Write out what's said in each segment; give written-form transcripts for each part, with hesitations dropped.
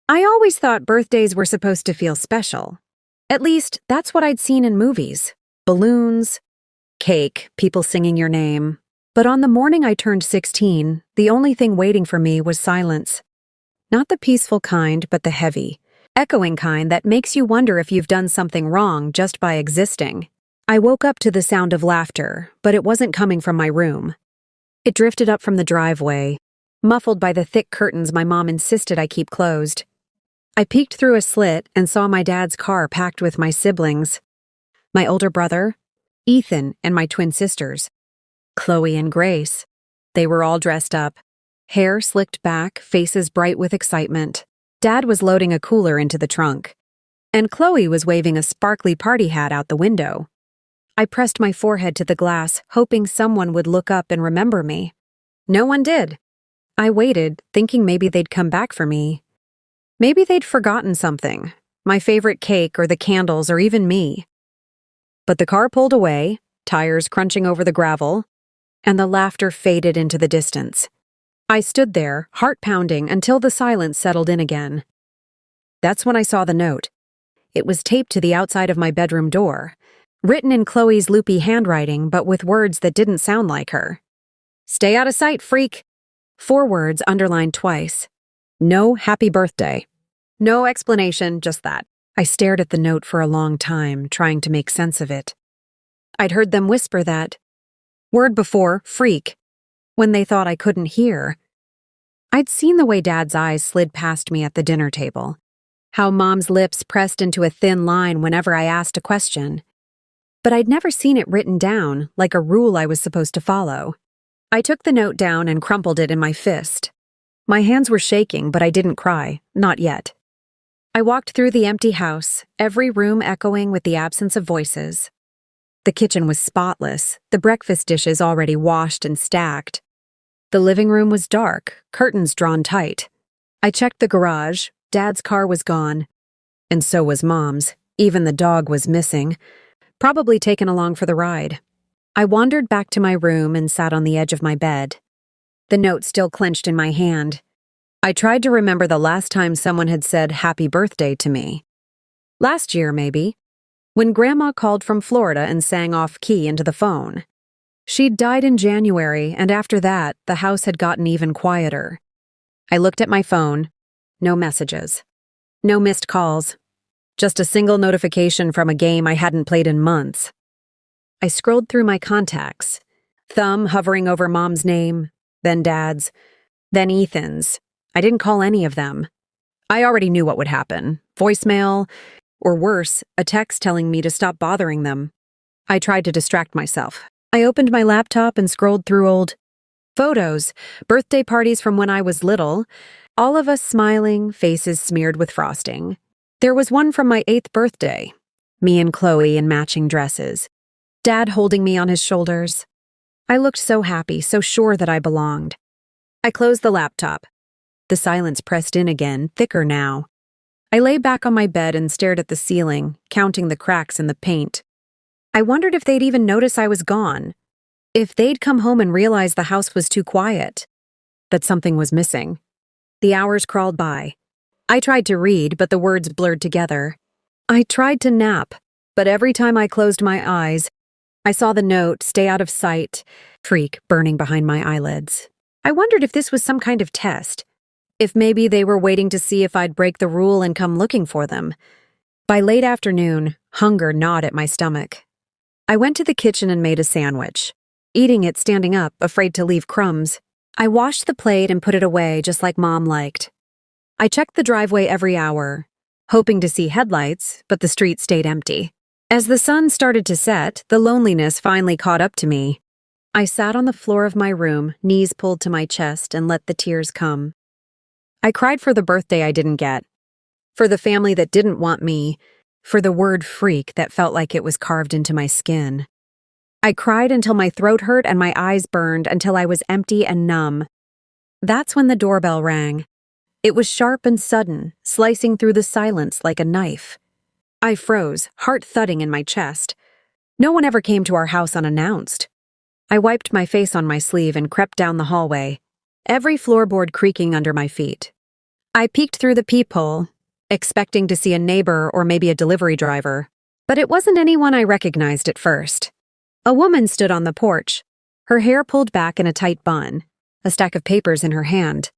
I always thought birthdays were supposed to feel special. At least, that's what I'd seen in movies. Balloons, cake, people singing your name. But on the morning I turned 16, the only thing waiting for me was silence. Not the peaceful kind, but the heavy, echoing kind that makes you wonder if you've done something wrong just by existing. I woke up to the sound of laughter, but it wasn't coming from my room. It drifted up from the driveway, muffled by the thick curtains my mom insisted I keep closed. I peeked through a slit and saw my dad's car packed with my siblings. My older brother, Ethan, and my twin sisters, Chloe and Grace. They were all dressed up, hair slicked back, faces bright with excitement. Dad was loading a cooler into the trunk, and Chloe was waving a sparkly party hat out the window. I pressed my forehead to the glass, hoping someone would look up and remember me. No one did. I waited, thinking maybe they'd come back for me. Maybe they'd forgotten something, my favorite cake or the candles or even me. But the car pulled away, tires crunching over the gravel, and the laughter faded into the distance. I stood there, heart pounding, until the silence settled in again. That's when I saw the note. It was taped to the outside of my bedroom door, written in Chloe's loopy handwriting, but with words that didn't sound like her. "Stay out of sight, freak." 4 words underlined twice. No happy birthday. No explanation, just that. I stared at the note for a long time, trying to make sense of it. I'd heard them whisper that word before, freak, when they thought I couldn't hear. I'd seen the way Dad's eyes slid past me at the dinner table, how Mom's lips pressed into a thin line whenever I asked a question. But I'd never seen it written down, like a rule I was supposed to follow. I took the note down and crumpled it in my fist. My hands were shaking, but I didn't cry, not yet. I walked through the empty house, every room echoing with the absence of voices. The kitchen was spotless, the breakfast dishes already washed and stacked. The living room was dark, curtains drawn tight. I checked the garage. Dad's car was gone. And so was Mom's. Even the dog was missing, probably taken along for the ride. I wandered back to my room and sat on the edge of my bed, the note still clenched in my hand. I tried to remember the last time someone had said happy birthday to me. Last year, maybe, when Grandma called from Florida and sang off-key into the phone. She'd died in January, and after that, the house had gotten even quieter. I looked at my phone. No messages. No missed calls. Just a single notification from a game I hadn't played in months. I scrolled through my contacts, thumb hovering over Mom's name, then Dad's, then Ethan's. I didn't call any of them. I already knew what would happen. Voicemail, or worse, a text telling me to stop bothering them. I tried to distract myself. I opened my laptop and scrolled through old photos, birthday parties from when I was little, all of us smiling, faces smeared with frosting. There was one from my 8th birthday, me and Chloe in matching dresses, Dad holding me on his shoulders. I looked so happy, so sure that I belonged. I closed the laptop. The silence pressed in again, thicker now. I lay back on my bed and stared at the ceiling, counting the cracks in the paint. I wondered if they'd even notice I was gone, if they'd come home and realize the house was too quiet, that something was missing. The hours crawled by. I tried to read, but the words blurred together. I tried to nap, but every time I closed my eyes, I saw the note, "Stay out of sight," freak burning behind my eyelids. I wondered if this was some kind of test, if maybe they were waiting to see if I'd break the rule and come looking for them. By late afternoon, hunger gnawed at my stomach. I went to the kitchen and made a sandwich, eating it standing up, afraid to leave crumbs. I washed the plate and put it away just like Mom liked. I checked the driveway every hour, hoping to see headlights, but the street stayed empty. As the sun started to set, the loneliness finally caught up to me. I sat on the floor of my room, knees pulled to my chest, and let the tears come. I cried for the birthday I didn't get, for the family that didn't want me, for the word freak that felt like it was carved into my skin. I cried until my throat hurt and my eyes burned, until I was empty and numb. That's when the doorbell rang. It was sharp and sudden, slicing through the silence like a knife. I froze, heart thudding in my chest. No one ever came to our house unannounced. I wiped my face on my sleeve and crept down the hallway, every floorboard creaking under my feet. I peeked through the peephole, expecting to see a neighbor or maybe a delivery driver, but it wasn't anyone I recognized at first. A woman stood on the porch, her hair pulled back in a tight bun, a stack of papers in her hand.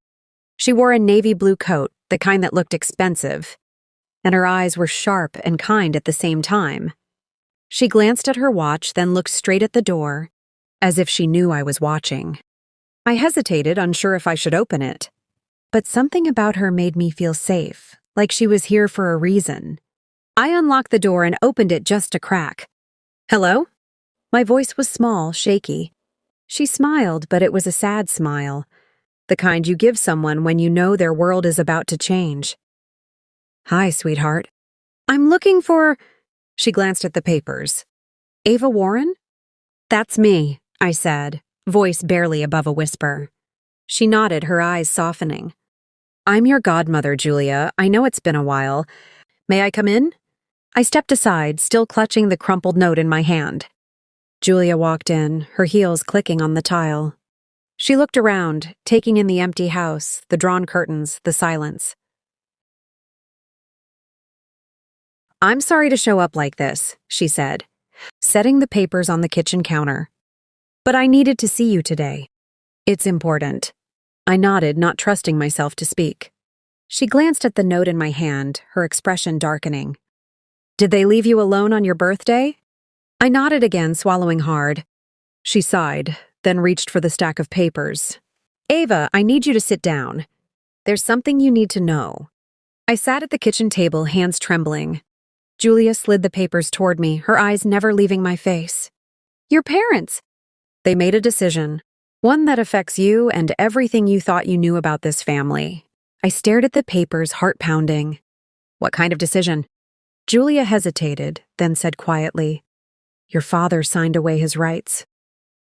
She wore a navy blue coat, the kind that looked expensive, and her eyes were sharp and kind at the same time. She glanced at her watch, then looked straight at the door, as if she knew I was watching. I hesitated, unsure if I should open it. But something about her made me feel safe, like she was here for a reason. I unlocked the door and opened it just a crack. "Hello?" My voice was small, shaky. She smiled, but it was a sad smile, the kind you give someone when you know their world is about to change. "Hi, sweetheart. I'm looking for—" She glanced at the papers. "Ava Warren?" "That's me," I said, voice barely above a whisper. She nodded, her eyes softening. "I'm your godmother, Julia. I know it's been a while. May I come in?" I stepped aside, still clutching the crumpled note in my hand. Julia walked in, her heels clicking on the tile. She looked around, taking in the empty house, the drawn curtains, the silence. "I'm sorry to show up like this," she said, setting the papers on the kitchen counter. "But I needed to see you today. It's important." I nodded, not trusting myself to speak. She glanced at the note in my hand, her expression darkening. "Did they leave you alone on your birthday?" I nodded again, swallowing hard. She sighed, then reached for the stack of papers. "Ava, I need you to sit down. There's something you need to know." I sat at the kitchen table, hands trembling. Julia slid the papers toward me, her eyes never leaving my face. "Your parents." "They made a decision. One that affects you and everything you thought you knew about this family." I stared at the papers, heart pounding. "What kind of decision?" Julia hesitated, then said quietly, "Your father signed away his rights.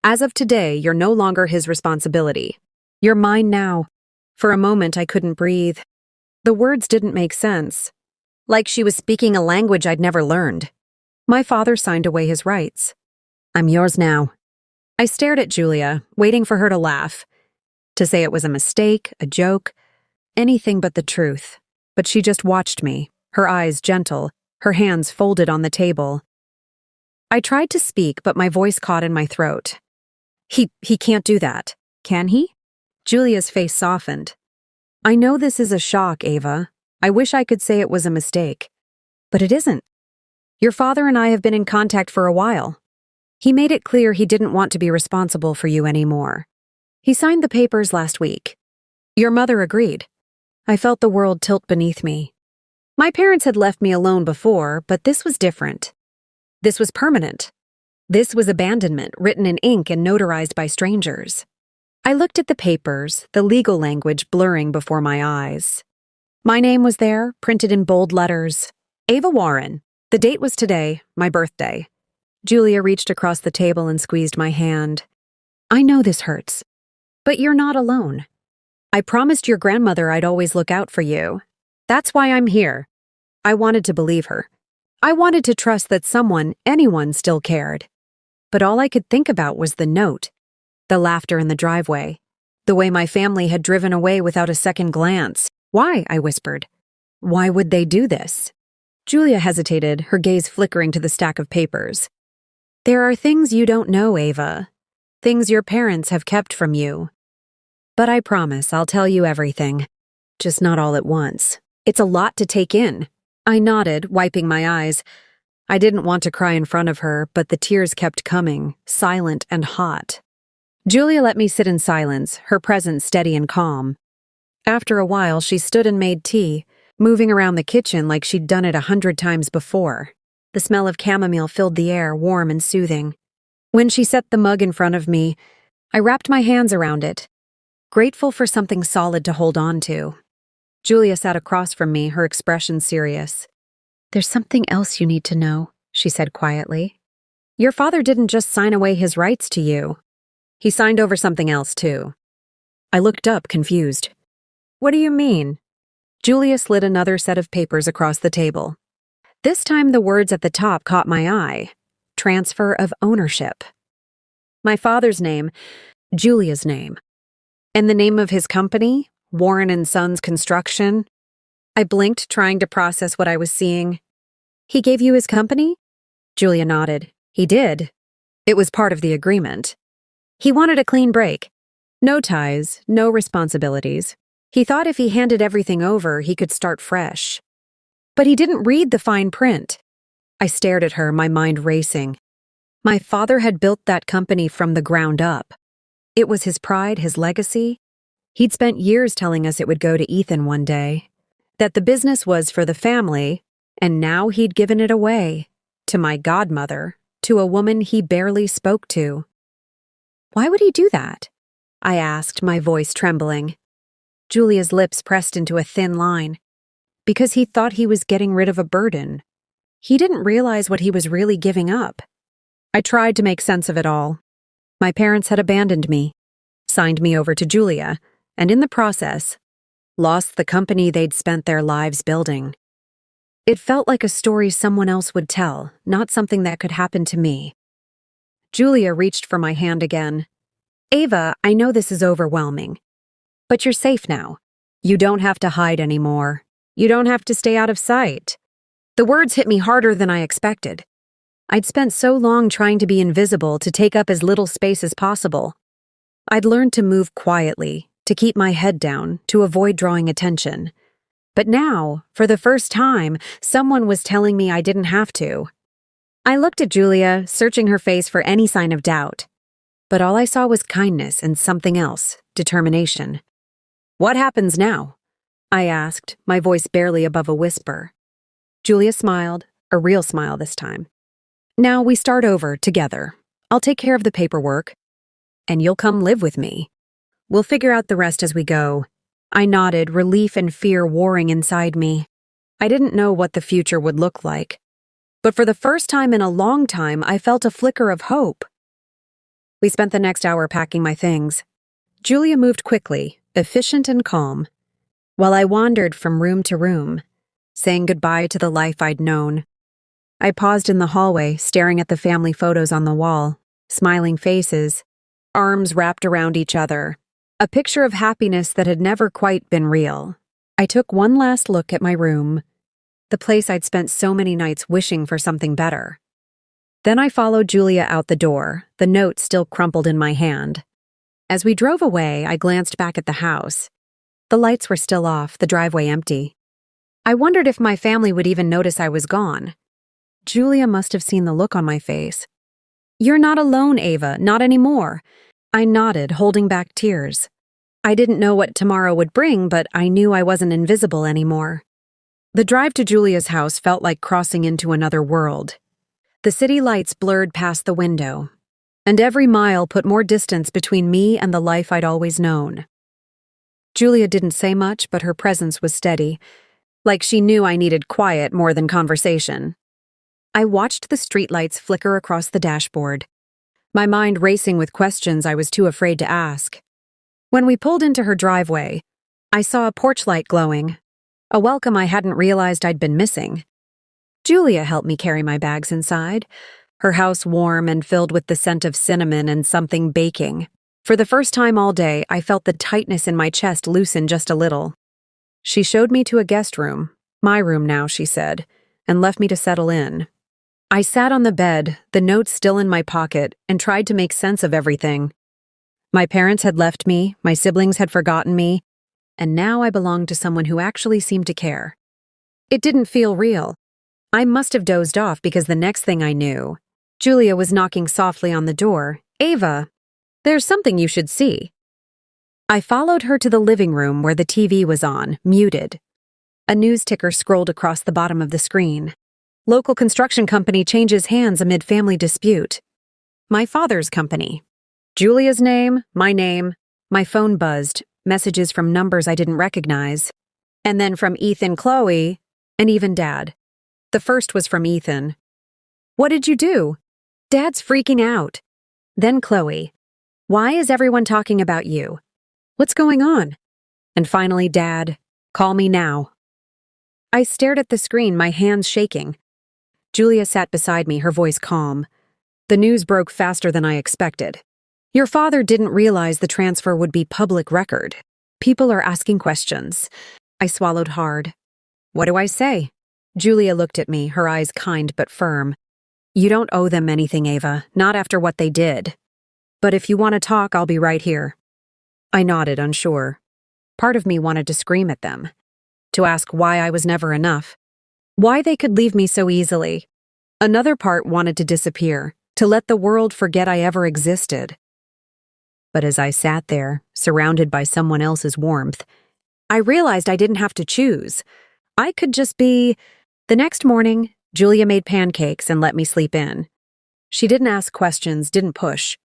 As of today, you're no longer his responsibility. You're mine now." For a moment, I couldn't breathe. The words didn't make sense. Like she was speaking a language I'd never learned. My father signed away his rights. "I'm yours now." I stared at Julia, waiting for her to laugh, to say it was a mistake, a joke, anything but the truth. But she just watched me, her eyes gentle, her hands folded on the table. I tried to speak, but my voice caught in my throat. He can't do that, can he?" Julia's face softened. "I know this is a shock, Ava. I wish I could say it was a mistake. But it isn't. Your father and I have been in contact for a while. He made it clear he didn't want to be responsible for you anymore. He signed the papers last week. Your mother agreed." I felt the world tilt beneath me. My parents had left me alone before, but this was different. This was permanent. This was abandonment, written in ink and notarized by strangers. I looked at the papers, the legal language blurring before my eyes. My name was there, printed in bold letters. Ava Warren. The date was today, my birthday. Julia reached across the table and squeezed my hand. "I know this hurts, but you're not alone. I promised your grandmother I'd always look out for you. That's why I'm here." I wanted to believe her. I wanted to trust that someone, anyone, still cared. But all I could think about was the note, the laughter in the driveway, the way my family had driven away without a second glance. "Why?" I whispered. "Why would they do this?" Julia hesitated, her gaze flickering to the stack of papers. "There are things you don't know, Ava. Things your parents have kept from you. But I promise I'll tell you everything. Just not all at once. It's a lot to take in." I nodded, wiping my eyes. I didn't want to cry in front of her, but the tears kept coming, silent and hot. Julia let me sit in silence, her presence steady and calm. After a while, she stood and made tea, moving around the kitchen like she'd done it 100 times before. The smell of chamomile filled the air, warm and soothing. When she set the mug in front of me, I wrapped my hands around it, grateful for something solid to hold on to. Julia sat across from me, her expression serious. "There's something else you need to know," she said quietly. "Your father didn't just sign away his rights to you. He signed over something else, too." I looked up, confused. "What do you mean?" Julia slid another set of papers across the table. This time the words at the top caught my eye. Transfer of ownership. My father's name, Julia's name. And the name of his company, Warren and Sons Construction. I blinked, trying to process what I was seeing. He gave you his company? Julia nodded. He did. It was part of the agreement. He wanted a clean break. No ties, no responsibilities. He thought if he handed everything over, he could start fresh. But he didn't read the fine print. I stared at her, my mind racing. My father had built that company from the ground up. It was his pride, his legacy. He'd spent years telling us it would go to Ethan one day, that the business was for the family, and now he'd given it away, to my godmother, to a woman he barely spoke to. Why would he do that? I asked, my voice trembling. Julia's lips pressed into a thin line. Because he thought he was getting rid of a burden. He didn't realize what he was really giving up. I tried to make sense of it all. My parents had abandoned me, signed me over to Julia, and in the process, lost the company they'd spent their lives building. It felt like a story someone else would tell, not something that could happen to me. Julia reached for my hand again. Ava, I know this is overwhelming. But you're safe now. You don't have to hide anymore. You don't have to stay out of sight. The words hit me harder than I expected. I'd spent so long trying to be invisible to take up as little space as possible. I'd learned to move quietly, to keep my head down, to avoid drawing attention. But now, for the first time, someone was telling me I didn't have to. I looked at Julia, searching her face for any sign of doubt. But all I saw was kindness and something else, determination. What happens now? I asked, my voice barely above a whisper. Julia smiled, a real smile this time. Now we start over together. I'll take care of the paperwork. And you'll come live with me. We'll figure out the rest as we go. I nodded, relief and fear warring inside me. I didn't know what the future would look like. But for the first time in a long time, I felt a flicker of hope. We spent the next hour packing my things. Julia moved quickly, efficient and calm, while I wandered from room to room, saying goodbye to the life I'd known. I paused in the hallway, staring at the family photos on the wall, smiling faces, arms wrapped around each other, a picture of happiness that had never quite been real. I took one last look at my room, the place I'd spent so many nights wishing for something better. Then I followed Julia out the door, the note still crumpled in my hand. As we drove away, I glanced back at the house. The lights were still off, the driveway empty. I wondered if my family would even notice I was gone. Julia must have seen the look on my face. You're not alone, Ava, not anymore. I nodded, holding back tears. I didn't know what tomorrow would bring, but I knew I wasn't invisible anymore. The drive to Julia's house felt like crossing into another world. The city lights blurred past the window, and every mile put more distance between me and the life I'd always known. Julia didn't say much, but her presence was steady, like she knew I needed quiet more than conversation. I watched the streetlights flicker across the dashboard, my mind racing with questions I was too afraid to ask. When we pulled into her driveway, I saw a porch light glowing, a welcome I hadn't realized I'd been missing. Julia helped me carry my bags inside, her house warm and filled with the scent of cinnamon and something baking. For the first time all day, I felt the tightness in my chest loosen just a little. She showed me to a guest room, my room now, she said, and left me to settle in. I sat on the bed, the notes still in my pocket, and tried to make sense of everything. My parents had left me, my siblings had forgotten me, and now I belonged to someone who actually seemed to care. It didn't feel real. I must have dozed off because the next thing I knew, Julia was knocking softly on the door. Ava, there's something you should see. I followed her to the living room where the TV was on, muted. A news ticker scrolled across the bottom of the screen. Local construction company changes hands amid family dispute. My father's company. Julia's name, my phone buzzed, messages from numbers I didn't recognize. And then from Ethan, Chloe, and even Dad. The first was from Ethan. What did you do? Dad's freaking out. Then Chloe. Why is everyone talking about you? What's going on? And finally, Dad. Call me now. I stared at the screen, my hands shaking. Julia sat beside me, her voice calm. The news broke faster than I expected. Your father didn't realize the transfer would be public record. People are asking questions. I swallowed hard. What do I say? Julia looked at me, her eyes kind but firm. You don't owe them anything, Ava, not after what they did. But if you want to talk, I'll be right here. I nodded, unsure. Part of me wanted to scream at them, to ask why I was never enough, why they could leave me so easily. Another part wanted to disappear, to let the world forget I ever existed. But as I sat there, surrounded by someone else's warmth, I realized I didn't have to choose. I could just be... The next morning, Julia made pancakes and let me sleep in. She didn't ask questions, didn't push.